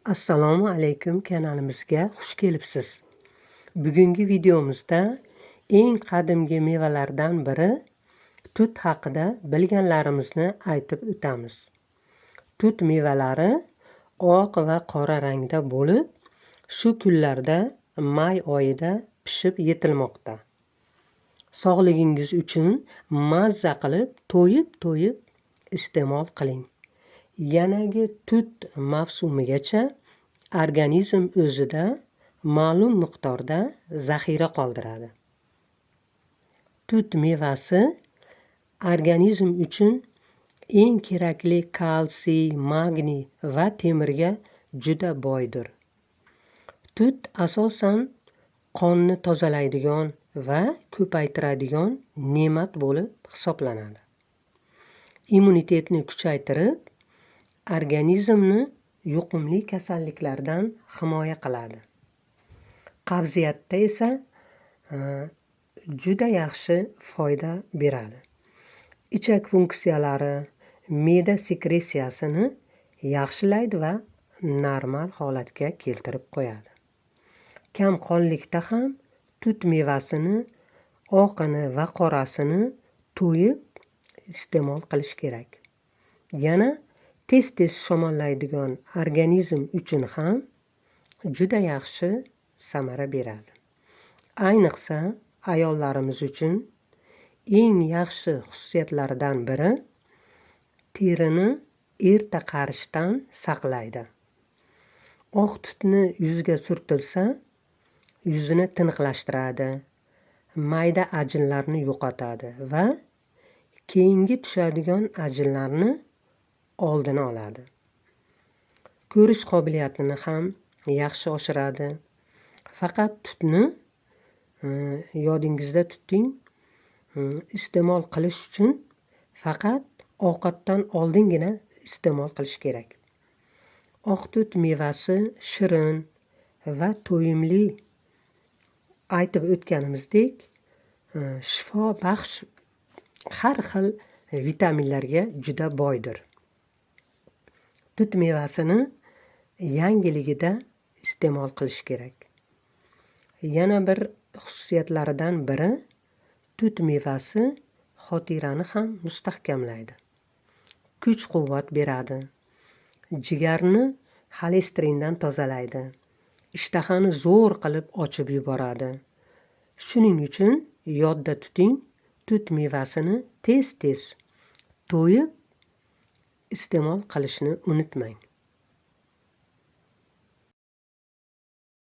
Assalomu alaykum, kanalimizga xush kelibsiz. Bugungi videomizda eng qadimgi mevalardan biri tut haqida bilganlarimizni aytib o'tamiz. Tut mevalari oq va qora rangda bo'lib, shu kunlarda may oyida pishib yetilmoqda. Sog'ligingiz uchun mazza qilib, to'yib iste'mol qiling. Yanagi tut mavsumigacha organizm o'zida ma'lum miqdorda zaxira qoldiradi. Tut mevasi organizm uchun eng kerakli kalsiy, magniy va temirga juda boydir. Tut asosan qonni tozalaydigan va ko'paytiradigan ne'mat bo'lib hisoblanadi. Immunitetni kuchaytirib, organizmni yuqumli kasalliklardan himoya qiladi. Qabziyatda esa juda yaxshi foyda beradi. Ichak funksiyalari, me'da sekretsiyasini yaxshilaydi va normal holatga keltirib qo'yadi. Kamqonlikda ham tut mevasini oqini va qorasini to'yib iste'mol qilish kerak. Yana tez shamollaydigan organizm uchun ham juda yaxshi samara beradi. Ayniqsa ayollarimiz uchun eng yaxshi xususiyatlaridan biri terini erta qarishdan saqlaydi. Oq tutni yuzga surtilsa, yuzni tiniqlashtiradi, mayda ajinlarni yo'qotadi va keyingi tushadigan ajinlarni oldini oladi. Ko'rish qobiliyatini ham yaxshi oshiradi. Faqat tutni yodingizda tuting, iste'mol qilish uchun faqat ovqatdan oldingina iste'mol qilish kerak. Oq tut mevasi shirin va to'yimli. Aytib o'tganimizdek, shifo baxsh har xil vitaminlarga juda boydir. Tut mevasini yangiligida iste'mol qilish kerak. Yana bir xususiyatlaridan biri tut mevasi xotirani ham mustahkamlaydi. Kuch-quvvat beradi. Jigarni xolesterindan tozalaydi. Ishtahani zo'r qilib ochib yuboradi. Shuning uchun yodda tuting, tut mevasini tez to'yib iste'mol qilishni unutmang.